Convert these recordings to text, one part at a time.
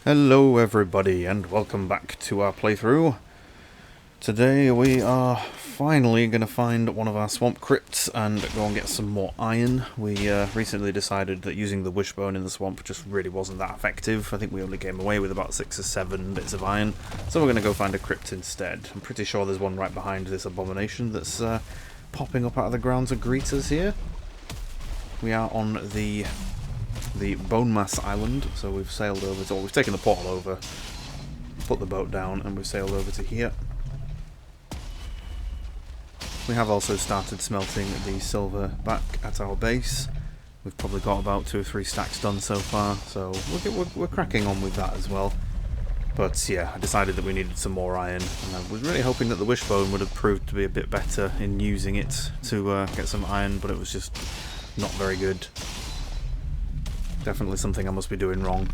Hello everybody and welcome back to our playthrough. Today we are finally going to find one of our swamp crypts and go and get some more iron. We recently decided that using the wishbone in the swamp just really wasn't that effective. I think we only came away with about 6 or 7 bits of iron, so we're going to go find a crypt instead. I'm pretty sure there's one right behind this abomination that's popping up out of the ground to greet us here. We are on the Bone Mass Island, so we've sailed over to, or we've taken the portal over, put the boat down, and we've sailed over to here. We have also started smelting the silver back at our base. We've probably got about 2 or 3 stacks done so far, so we're cracking on with that as well. But yeah, I decided that we needed some more iron, and I was really hoping that the wishbone would have proved to be a bit better in using it to get some iron, but it was just not very good. Definitely something I must be doing wrong.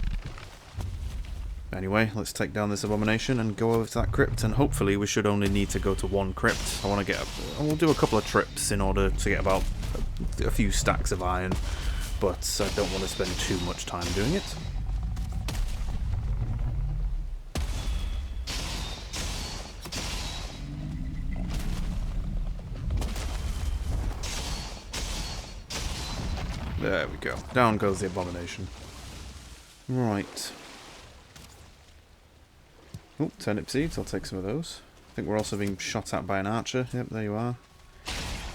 Anyway, let's take down this abomination and go over to that crypt, and hopefully we should only need to go to one crypt. I want to get we'll do a couple of trips in order to get about a few stacks of iron, but I don't want to spend too much time doing it. There we go. Down goes the abomination. Right. Oh, turnip seeds. I'll take some of those. I think we're also being shot at by an archer. Yep, there you are.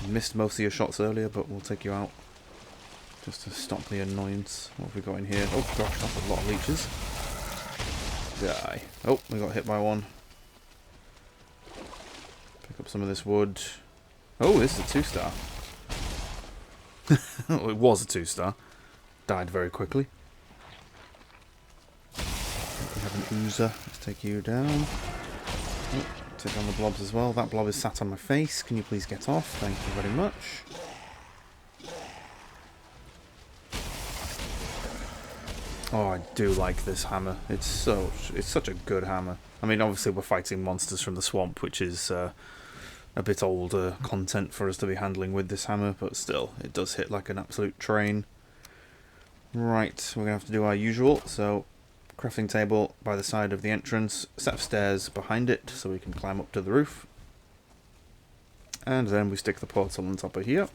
Missed most of your shots earlier, but we'll take you out. Just to stop the annoyance. What have we got in here? Oh gosh, that's a lot of leeches. Die. Oh, we got hit by one. Pick up some of this wood. Oh, this is a 2-star. Well, it was a 2-star. Died very quickly. We have an oozer. Let's take you down. Oh, take down the blobs as well. That blob is sat on my face. Can you please get off? Thank you very much. Oh, I do like this hammer. It's such a good hammer. I mean, obviously we're fighting monsters from the swamp, which is a bit older content for us to be handling with this hammer, but still, it does hit like an absolute train. Right, we're going to have to do our usual, so crafting table by the side of the entrance, set of stairs behind it so we can climb up to the roof, and then we stick the portal on top of here.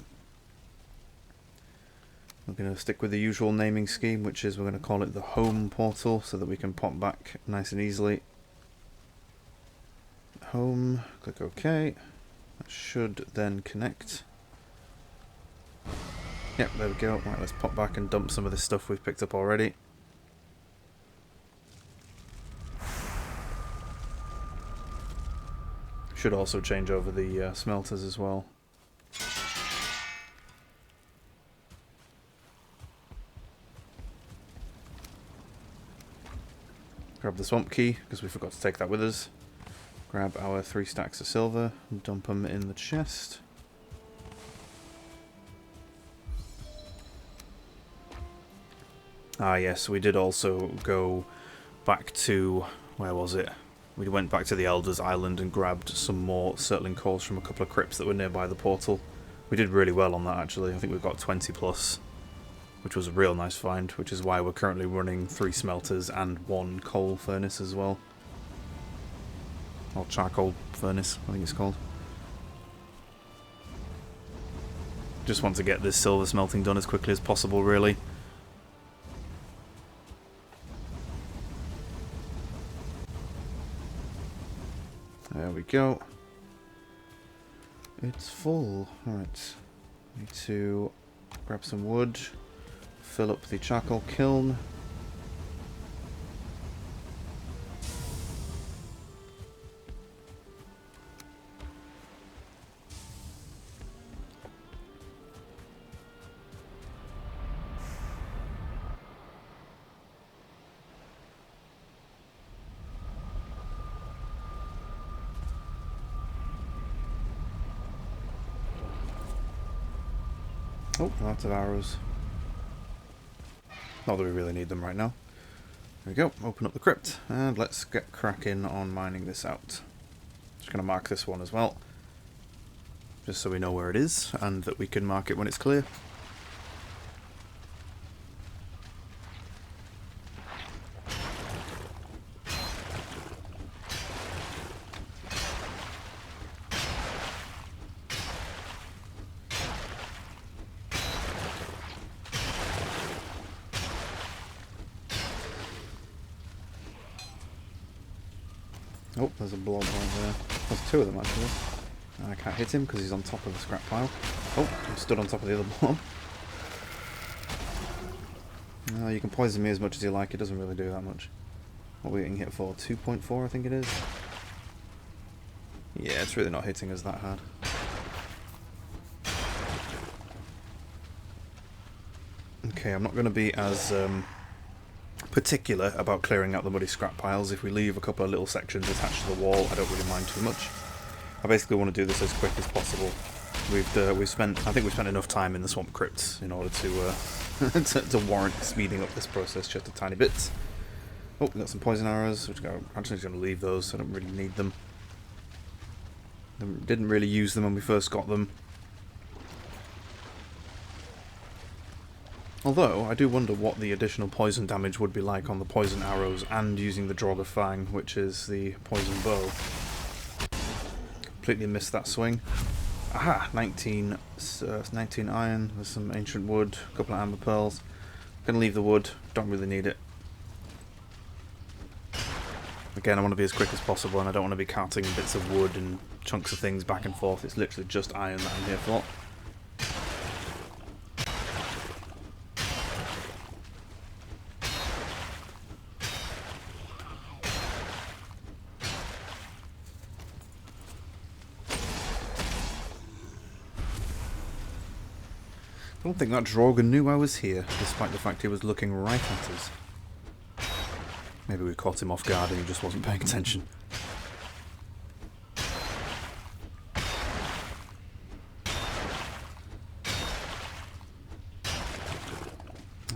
We're going to stick with the usual naming scheme, which is we're going to call it the home portal so that we can pop back nice and easily. Home, click OK. That should then connect. Yep, there we go. Right, let's pop back and dump some of this stuff we've picked up already. Should also change over the smelters as well. Grab the swamp key, because we forgot to take that with us. Grab our 3 stacks of silver and dump them in the chest. Ah yes, we did also go back to, where was it? We went back to the Elders Island and grabbed some more Surtling cores from a couple of crypts that were nearby the portal. We did really well on that actually. I think we've got 20 plus, which was a real nice find, which is why we're currently running 3 smelters and 1 coal furnace as well. Or charcoal furnace, I think it's called. Just want to get this silver smelting done as quickly as possible, really. There we go. It's full. Alright. Need to grab some wood, fill up the charcoal kiln. Oh, lots of arrows. Not that we really need them right now. There we go, open up the crypt, and let's get cracking on mining this out. Just going to mark this one as well, just so we know where it is, and that we can mark it when it's clear. Oh, there's a blob right there. There's two of them actually. I can't hit him because he's on top of the scrap pile. Oh, I'm stood on top of the other blob. You can poison me as much as you like, it doesn't really do that much. What are we getting hit for? 2.4 I think it is? Yeah, it's really not hitting us that hard. Okay, I'm not going to be as particular about clearing out the muddy scrap piles. If we leave a couple of little sections attached to the wall, I don't really mind too much. I basically want to do this as quick as possible. I think we've spent enough time in the swamp crypts in order to to warrant speeding up this process just a tiny bit. Oh, we've got some poison arrows, which I'm actually just going to leave those, I don't really need them. Didn't really use them when we first got them. Although, I do wonder what the additional poison damage would be like on the poison arrows and using the Draugr Fang, which is the poison bow. Completely missed that swing. Aha! 19 iron, there's some ancient wood, a couple of amber pearls. Gonna leave the wood, don't really need it. Again, I want to be as quick as possible and I don't want to be carting bits of wood and chunks of things back and forth. It's literally just iron that I'm here for. I don't think that Draugr knew I was here, despite the fact he was looking right at us. Maybe we caught him off guard and he just wasn't paying attention.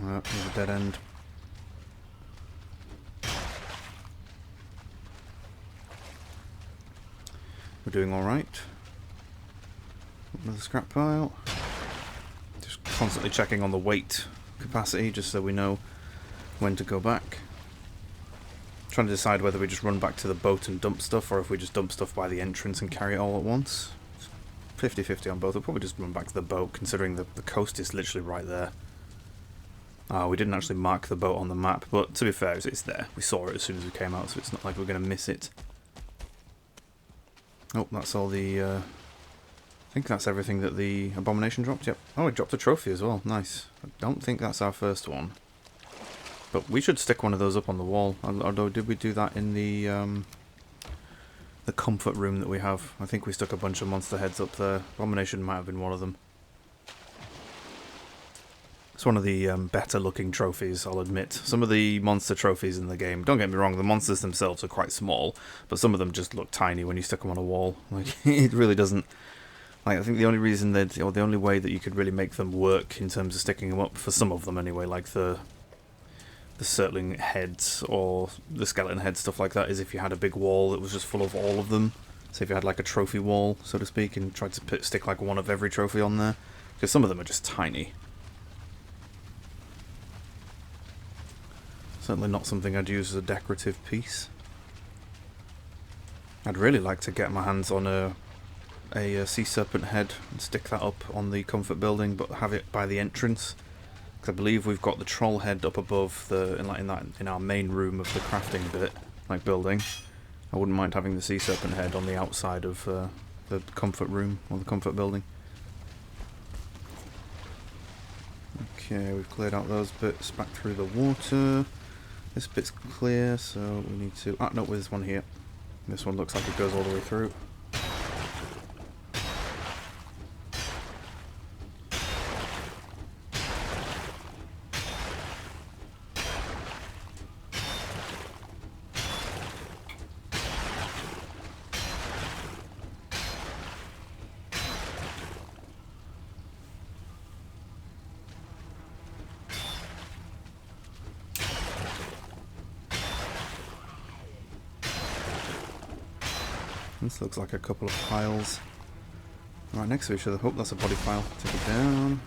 There's a dead end. We're doing alright. Another scrap pile. Just constantly checking on the weight capacity just so we know when to go back. Trying to decide whether we just run back to the boat and dump stuff or if we just dump stuff by the entrance and carry it all at once. 50-50 on both. We'll probably just run back to the boat considering the coast is literally right there. We didn't actually mark the boat on the map, but to be fair, it's there. We saw it as soon as we came out, so it's not like we're going to miss it. Oh, that's all the... I think that's everything that the Abomination dropped, yep. Oh, it dropped a trophy as well, nice. I don't think that's our first one. But we should stick one of those up on the wall. Although, did we do that in the comfort room that we have? I think we stuck a bunch of monster heads up there. Abomination might have been one of them. It's one of the better looking trophies, I'll admit. Some of the monster trophies in the game, don't get me wrong, the monsters themselves are quite small, but some of them just look tiny when you stick them on a wall. Like, it really doesn't... Like, I think the only reason that, or the only way that you could really make them work in terms of sticking them up, for some of them anyway, like the Surtling heads or the skeleton heads, stuff like that, is if you had a big wall that was just full of all of them. So if you had like a trophy wall, so to speak, and tried to stick like one of every trophy on there, because some of them are just tiny. Certainly not something I'd use as a decorative piece. I'd really like to get my hands on a sea serpent head and stick that up on the comfort building, but have it by the entrance. Because I believe we've got the troll head up above in our main room of the crafting bit, like building. I wouldn't mind having the sea serpent head on the outside of the comfort room or the comfort building. Okay, we've cleared out those bits back through the water. This bit's clear, so we need to... Ah, no, there's one here. This one looks like it goes all the way through. This looks like a couple of piles right next to each other. Oh, that's a body pile. Take it down.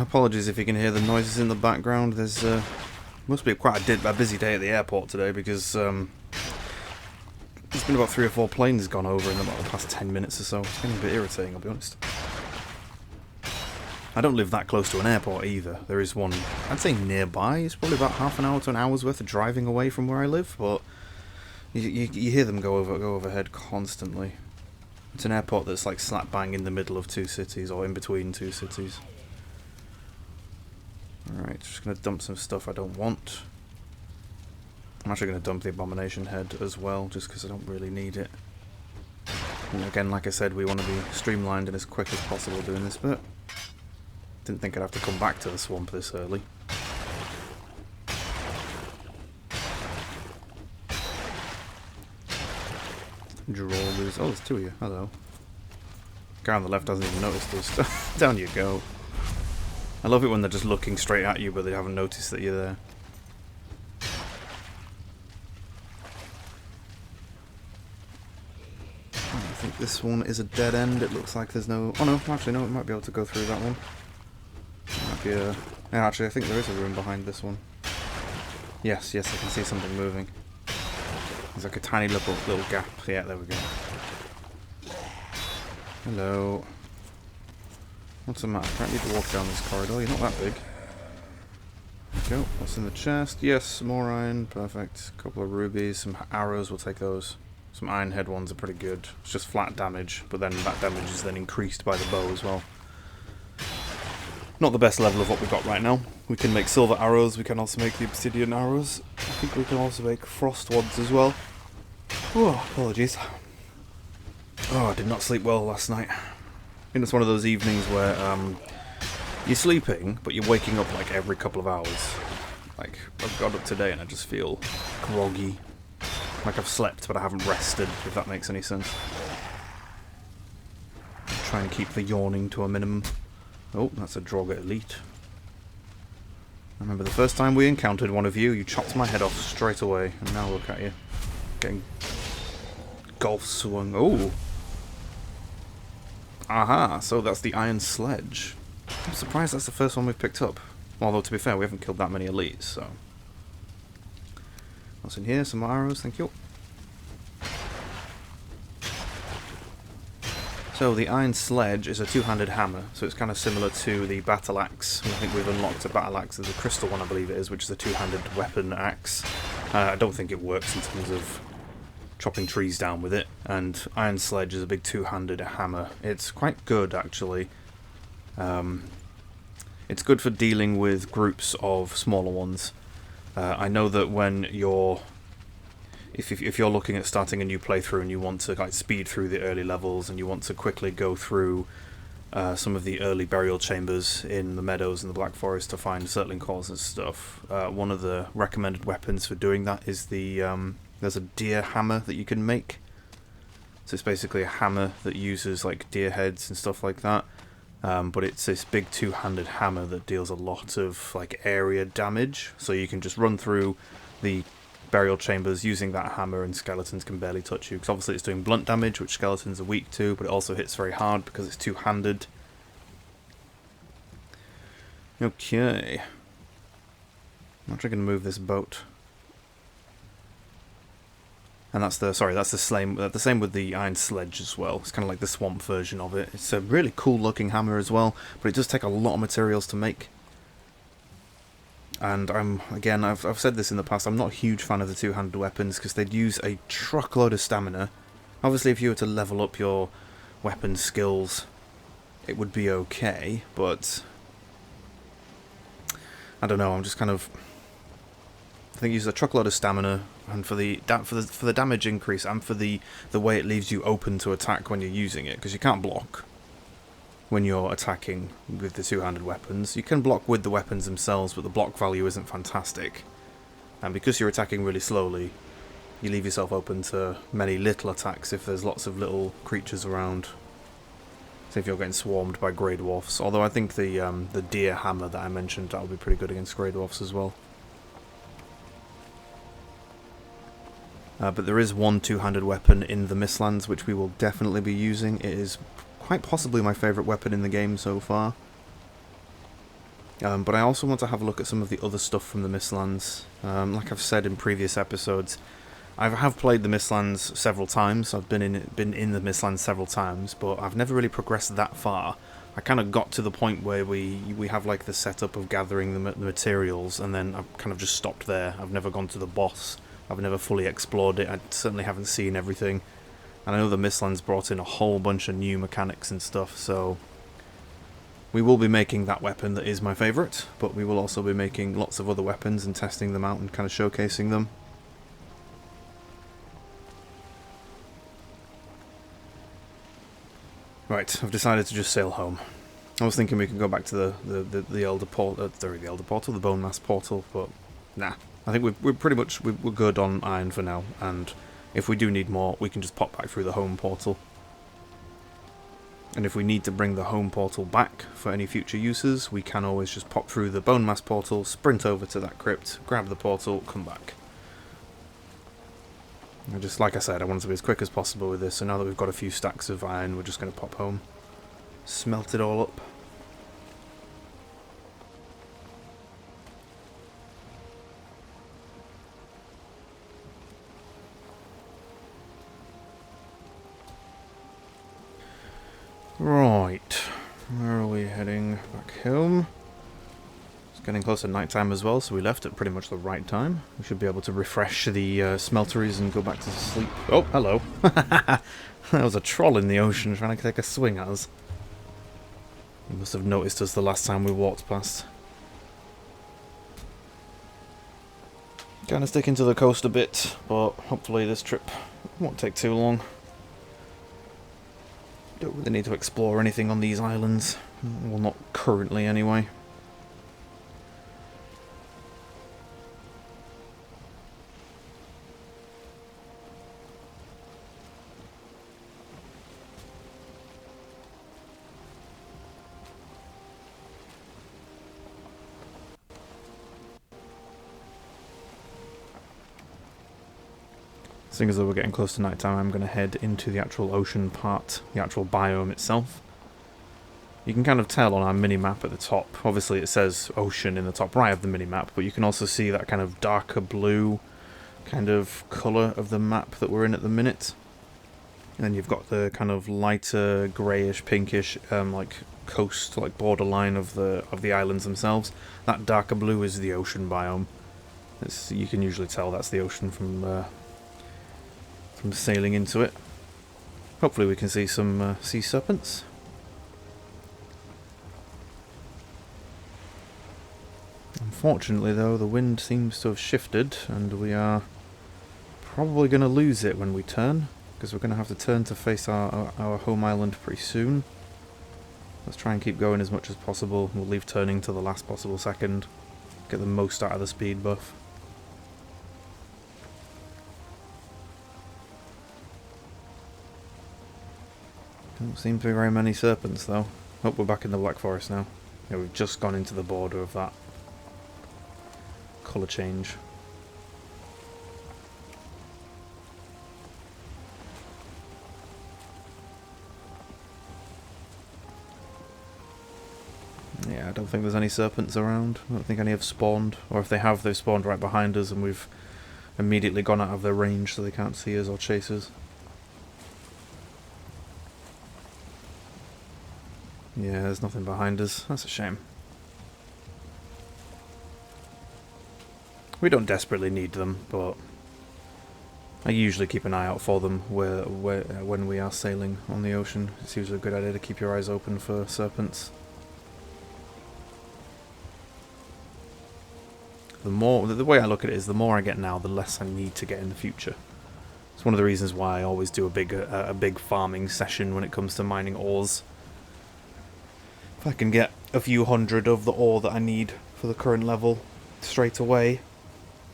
Apologies if you can hear the noises in the background. There's must be quite a busy day at the airport today because there's been about 3 or 4 planes gone over in about the past 10 minutes or so. It's getting a bit irritating, I'll be honest. I don't live that close to an airport either. There is one, I'd say nearby. It's probably about half an hour to an hour's worth of driving away from where I live, but You hear them go overhead constantly. It's an airport that's like slap bang in the middle of two cities, or in between two cities. Alright, just gonna dump some stuff I don't want. I'm actually gonna dump the abomination head as well, just because I don't really need it. And again, like I said, we want to be streamlined and as quick as possible doing this bit. Didn't think I'd have to come back to the swamp this early. Drawers. Oh, there's two of you. Hello. Guy on the left hasn't even noticed us. Down you go. I love it when they're just looking straight at you, but they haven't noticed that you're there. I think this one is a dead end. It looks like there's no... Oh no, actually no, we might be able to go through that one. Might be a... Yeah, actually I think there is a room behind this one. Yes, I can see something moving. There's like a tiny little gap. Yeah, there we go. Hello. What's the matter? I can't need to walk down this corridor. You're not that big. There we go. What's in the chest? Yes, more iron. Perfect. A couple of rubies. Some arrows. We'll take those. Some iron head ones are pretty good. It's just flat damage, but then that damage is then increased by the bow as well. Not the best level of what we've got right now. We can make silver arrows, we can also make the obsidian arrows. I think we can also make frost ones as well. Oh, apologies. Oh, I did not sleep well last night. I think it's one of those evenings where you're sleeping, but you're waking up like every couple of hours. Like, I've got up today and I just feel groggy. Like I've slept, but I haven't rested, if that makes any sense. Try and keep the yawning to a minimum. Oh, that's a Draugr Elite. I remember the first time we encountered one of you, you chopped my head off straight away, and now look at you. Getting golf swung. Oh! Aha, so that's the Iron Sledge. I'm surprised that's the first one we've picked up. Although, to be fair, we haven't killed that many elites, so... What's in here? Some more arrows, thank you. So the Iron Sledge is a two-handed hammer, so it's kind of similar to the Battle Axe. I think we've unlocked a Battle Axe, there's a crystal one I believe it is, which is a two-handed weapon axe. I don't think it works in terms of chopping trees down with it, and Iron Sledge is a big two-handed hammer. It's quite good, actually. It's good for dealing with groups of smaller ones. I know that when you're... If you're looking at starting a new playthrough and you want to like speed through the early levels and you want to quickly go through some of the early burial chambers in the meadows and the Black Forest to find settling cores and stuff, one of the recommended weapons for doing that is the there's a deer hammer that you can make. So it's basically a hammer that uses like deer heads and stuff like that, but it's this big two-handed hammer that deals a lot of like area damage. So you can just run through the burial chambers using that hammer and skeletons can barely touch you, because obviously it's doing blunt damage, which skeletons are weak to, but it also hits very hard because it's two-handed. Okay. I'm actually going to move this boat. And that's the same with the Iron Sledge as well. It's kind of like the swamp version of it. It's a really cool looking hammer as well, but it does take a lot of materials to make. And I've said this in the past, I'm not a huge fan of the two-handed weapons because they'd use a truckload of stamina. Obviously, if you were to level up your weapon skills, it would be okay, but I don't know. I'm just kind of... I think it uses a truckload of stamina, and for the damage increase and for the way it leaves you open to attack when you're using it, because you can't block when you're attacking with the two-handed weapons. You can block with the weapons themselves, but the block value isn't fantastic. And because you're attacking really slowly, you leave yourself open to many little attacks if there's lots of little creatures around. So if you're getting swarmed by grey dwarfs. Although I think the deer hammer that I mentioned, that will be pretty good against grey dwarfs as well. But there is one two-handed weapon in the Mistlands which we will definitely be using. It is quite possibly my favourite weapon in the game so far. But I also want to have a look at some of the other stuff from the Mistlands. Like I've said in previous episodes, I have played the Mistlands several times. I've been in the Mistlands several times, but I've never really progressed that far. I kind of got to the point where we have like the setup of gathering the materials, and then I've kind of just stopped there. I've never gone to the boss I've never fully explored it. I certainly haven't seen everything. And I know the Mistlands brought in a whole bunch of new mechanics and stuff, so we will be making that weapon that is my favourite, but we will also be making lots of other weapons and testing them out and kind of showcasing them. Right, I've decided to just sail home. I was thinking we could go back to the Elder Portal, the Elder Portal, the Bone Mass Portal, but nah. I think we're pretty much we're good on iron for now, and if we do need more, we can just pop back through the home portal. And if we need to bring the home portal back for any future uses, we can always just pop through the Bone Mass Portal, sprint over to that crypt, grab the portal, come back. And just like I said, I want to be as quick as possible with this, so now that we've got a few stacks of iron, we're just going to pop home. Smelt it all up. Right, where are we heading? Back home. It's getting close to night time as well, so we left at pretty much the right time. We should be able to refresh the smelteries and go back to sleep. Oh, hello. There was a troll in the ocean trying to take a swing at us. He must have noticed us the last time we walked past. Kind of sticking to the coast a bit, but hopefully this trip won't take too long. Don't really need to explore anything on these islands. Well, not currently anyway. Seeing as though we're getting close to night time, I'm going to head into the actual ocean part, the actual biome itself. You can kind of tell on our mini-map at the top. Obviously it says ocean in the top right of the mini-map, but you can also see that kind of darker blue kind of colour of the map that we're in at the minute. And then you've got the kind of lighter greyish, pinkish, like coast, like borderline of the islands themselves. That darker blue is the ocean biome. You can usually tell that's the ocean from sailing into it. Hopefully we can see some sea serpents. Unfortunately though, the wind seems to have shifted and we are probably going to lose it when we turn, because we're going to have to turn to face our home island pretty soon. Let's try and keep going as much as possible. We'll leave turning to the last possible second. Get the most out of the speed buff. Don't seem to be very many serpents though. Hope we're back in the Black Forest now. Yeah, we've just gone into the border of that colour change. Yeah, I don't think there's any serpents around. I don't think any have spawned. Or if they have, they've spawned right behind us and we've immediately gone out of their range so they can't see us or chase us. Yeah, there's nothing behind us. That's a shame. We don't desperately need them, but I usually keep an eye out for them when we are sailing on the ocean. It's usually a good idea to keep your eyes open for serpents. The way I look at it is the more I get now, the less I need to get in the future. It's one of the reasons why I always do a big farming session when it comes to mining ores. If I can get a few hundred of the ore that I need for the current level straight away,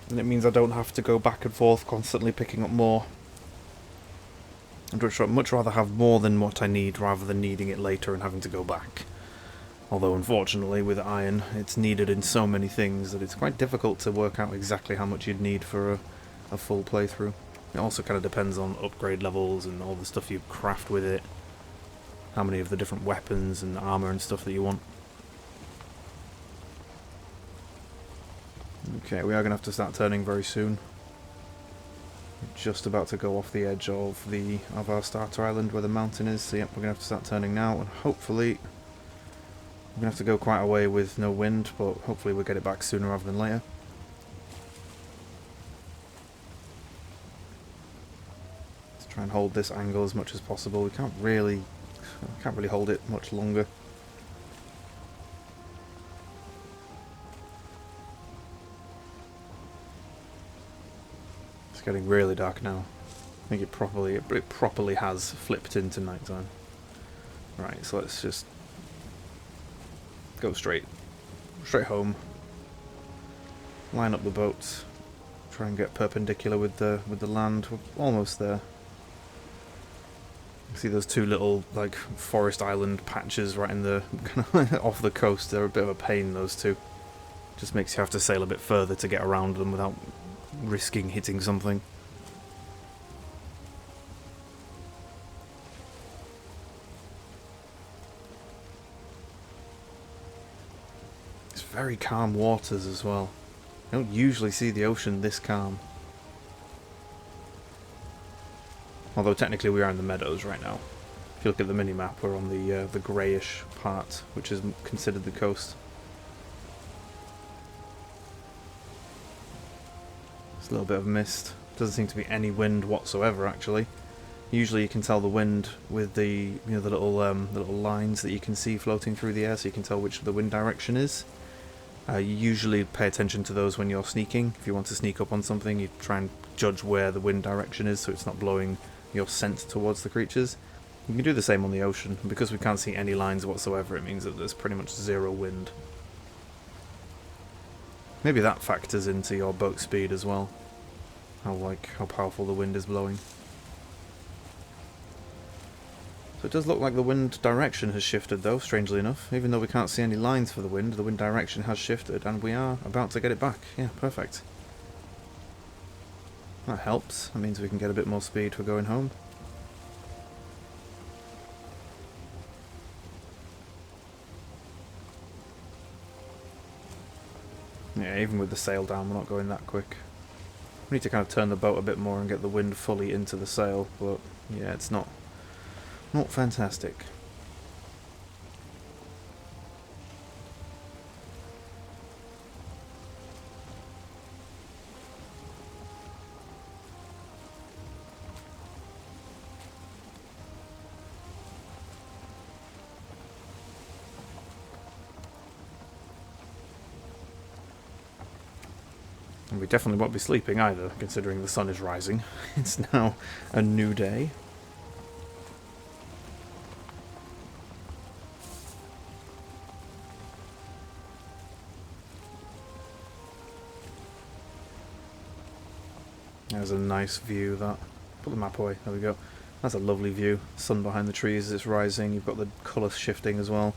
then it means I don't have to go back and forth constantly picking up more. I'd much rather have more than what I need rather than needing it later and having to go back. Although unfortunately with iron it's needed in so many things that it's quite difficult to work out exactly how much you'd need for a full playthrough. It also kind of depends on upgrade levels and all the stuff you craft with it. How many of the different weapons and armour and stuff that you want. Okay, we are going to have to start turning very soon. We're just about to go off the edge of our starter island where the mountain is, so yep, we're going to have to start turning now, and hopefully we're going to have to go quite a way with no wind, but hopefully we'll get it back sooner rather than later. Try and hold this angle as much as possible. We can't really hold it much longer. It's getting really dark now. I think it properly has flipped into nighttime. Right, so let's just go straight home. Line up the boats. Try and get perpendicular with the land. We're almost there. See those two little like forest island patches right in the off the coast. They're a bit of a pain, those two. Just makes you have to sail a bit further to get around them without risking hitting something. It's very calm waters as well. I don't usually see the ocean this calm. Although technically we are in the meadows right now. If you look at the mini-map, we're on the greyish part, which is considered the coast. There's a little bit of mist. Doesn't seem to be any wind whatsoever, actually. Usually you can tell the wind with the the little lines that you can see floating through the air, so you can tell which the wind direction is. You usually pay attention to those when you're sneaking. If you want to sneak up on something, you try and judge where the wind direction is, so it's not blowing your scent towards the creatures. You can do the same on the ocean, and because we can't see any lines whatsoever, it means that there's pretty much zero wind. Maybe that factors into your boat speed as well. How powerful the wind is blowing. So it does look like the wind direction has shifted though, strangely enough. Even though we can't see any lines for the wind direction has shifted, and we are about to get it back. Yeah, perfect. That helps. That means we can get a bit more speed for going home. Yeah, even with the sail down, we're not going that quick. We need to kind of turn the boat a bit more and get the wind fully into the sail, but yeah, it's not fantastic. And we definitely won't be sleeping either, considering the sun is rising. It's now a new day. There's a nice view, that. Put the map away, there we go. That's a lovely view. Sun behind the trees as it's rising. You've got the colour shifting as well.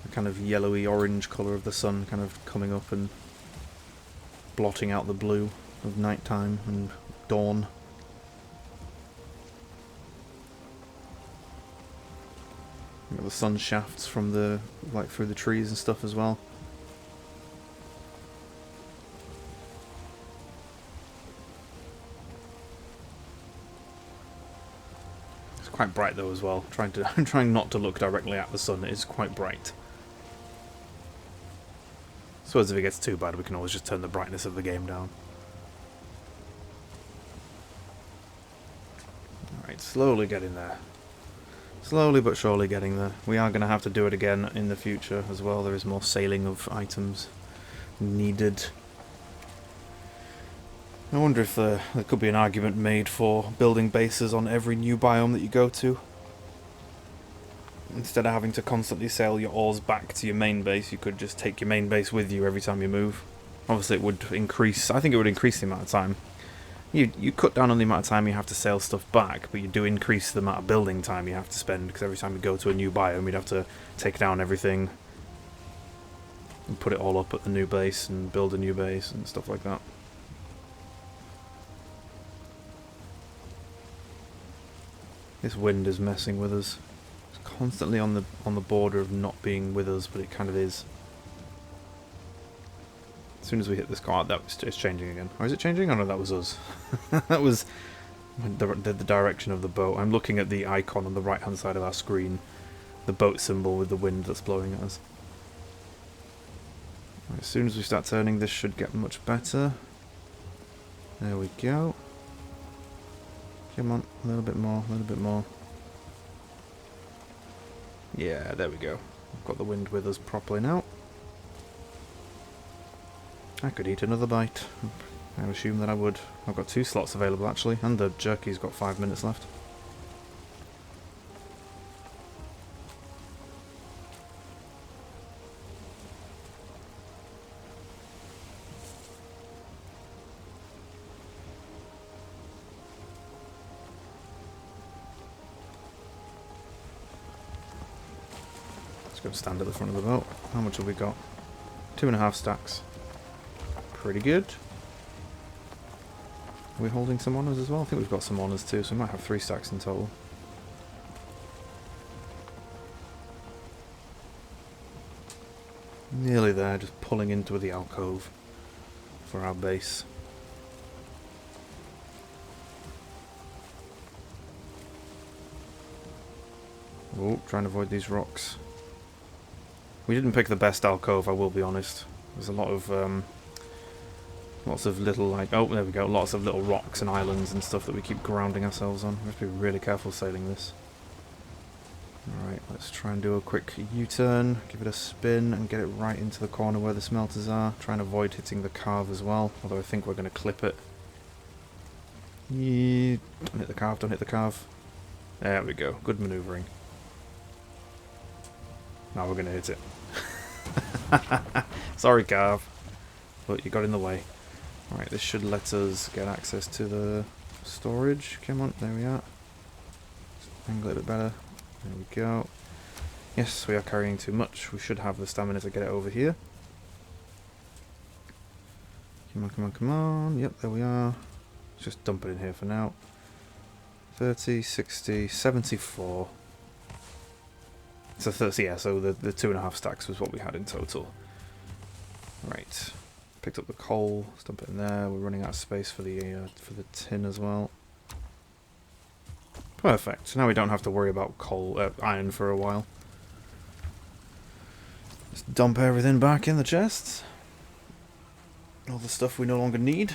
The kind of yellowy orange colour of the sun kind of coming up and blotting out the blue of nighttime and dawn. You've got the sun shafts from the through the trees and stuff as well. It's quite bright though as well. I'm trying not to look directly at the sun. It is quite bright. I suppose if it gets too bad, we can always just turn the brightness of the game down. Alright, slowly getting there. Slowly but surely getting there. We are going to have to do it again in the future as well. There is more sailing of items needed. I wonder if there could be an argument made for building bases on every new biome that you go to. Instead of having to constantly sail your oars back to your main base, you could just take your main base with you every time you move. Obviously it would increase, I think it would increase the amount of time. You cut down on the amount of time you have to sail stuff back, but you do increase the amount of building time you have to spend, because every time you go to a new biome you'd have to take down everything and put it all up at the new base and build a new base and stuff like that. This wind is messing with us. Constantly on the border of not being with us, but it kind of is. As soon as we hit this car, it's changing again. Or is it changing? Oh no, that was us. That was the direction of the boat. I'm looking at the icon on the right hand side of our screen, the boat symbol with the wind that's blowing at us. Right, as soon as we start turning, this should get much better. There we go. Come on, a little bit more, a little bit more. Yeah, there we go. We've got the wind with us properly now. I could eat another bite. I assume that I would. I've got 2 slots available actually, and the jerky's got 5 minutes left. Let's go stand at the front of the boat. How much have we got? 2.5 stacks. Pretty good. Are we holding some honours as well? I think we've got some honours too, so we might have 3 stacks in total. Nearly there, just pulling into the alcove for our base. Oh, trying to avoid these rocks. We didn't pick the best alcove, I will be honest. There's a lot of lots of little, like, oh, there we go, lots of little rocks and islands and stuff that we keep grounding ourselves on. We have to be really careful sailing this. Alright, let's try and do a quick U-turn, give it a spin and get it right into the corner where the smelters are. Try and avoid hitting the carve as well, although I think we're going to clip it. Yeah, don't hit the carve, don't hit the carve. There we go, good manoeuvring. Now we're going to hit it. Sorry, carve, but you got in the way. Alright, this should let us get access to the storage. Come on, there we are. Angle it a bit better. There we go. Yes, we are carrying too much. We should have the stamina to get it over here. Come on, come on, come on. Yep, there we are. Let's just dump it in here for now. 30, 60, 74. So 30, yeah, so the 2.5 stacks was what we had in total. Right. Picked up the coal, let's dump it in there. We're running out of space for the tin as well. Perfect. Now we don't have to worry about iron for a while. Just dump everything back in the chests. All the stuff we no longer need.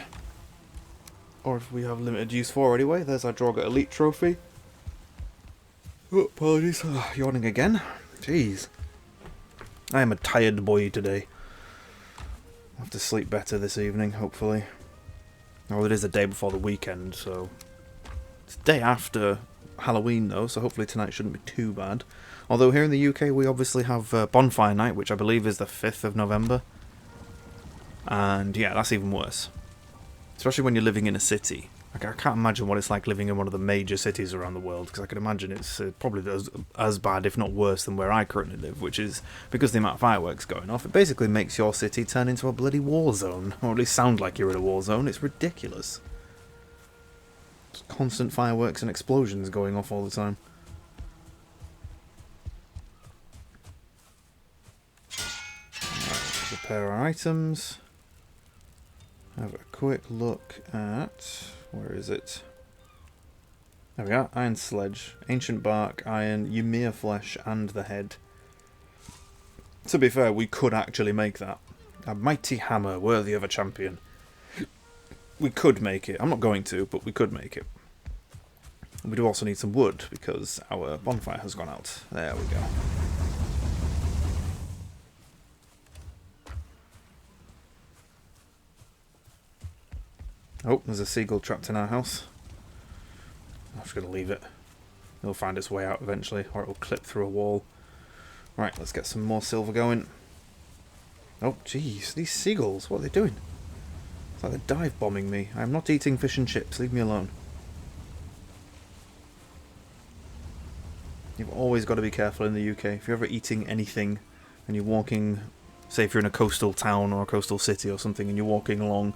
Or if we have limited use for anyway. There's our Draugr Elite trophy. Oh, apologies. Oh, yawning again. Jeez. I am a tired boy today. I'll have to sleep better this evening, hopefully. Well, it is the day before the weekend, so... It's the day after Halloween, though, so hopefully tonight shouldn't be too bad. Although here in the UK we obviously have Bonfire Night, which I believe is the 5th of November. And yeah, that's even worse. Especially when you're living in a city. Like, I can't imagine what it's like living in one of the major cities around the world, because I can imagine it's probably as bad, if not worse, than where I currently live, which is, because the amount of fireworks going off, it basically makes your city turn into a bloody war zone, or at least sound like you're in a war zone. It's ridiculous. It's constant fireworks and explosions going off all the time. Right, prepare our items. Have a quick look at... where is it? There we are. Iron sledge, ancient bark, iron, Ymir flesh, and the head. To be fair, we could actually make that. A mighty hammer worthy of a champion. We could make it. I'm not going to, but we could make it. We do also need some wood, because our bonfire has gone out. There we go. Oh, there's a seagull trapped in our house. I'm just going to leave it. It'll find its way out eventually, or it'll clip through a wall. Right, let's get some more silver going. Oh, jeez, these seagulls, what are they doing? It's like they're dive bombing me. I am not eating fish and chips, leave me alone. You've always got to be careful in the UK. If you're ever eating anything and you're walking, say if you're in a coastal town or a coastal city or something, and you're walking along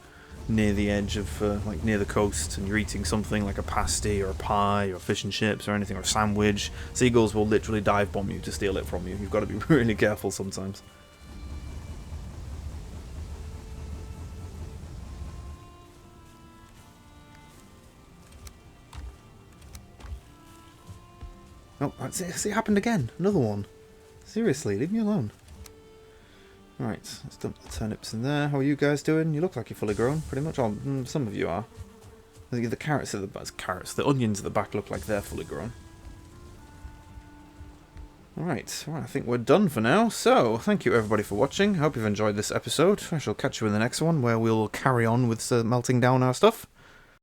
near the edge of, like near the coast, and you're eating something like a pasty or a pie or fish and chips or anything, or a sandwich, seagulls will literally dive bomb you to steal it from you. You've got to be really careful sometimes. Oh, see, it happened again. Another one. Seriously, leave me alone. Right, let's dump the turnips in there. How are you guys doing? You look like you're fully grown, pretty much. Oh, some of you are. The carrots at the onions at the back look like they're fully grown. Right, well, I think we're done for now. So, thank you everybody for watching. Hope you've enjoyed this episode. I shall catch you in the next one, where we'll carry on with melting down our stuff.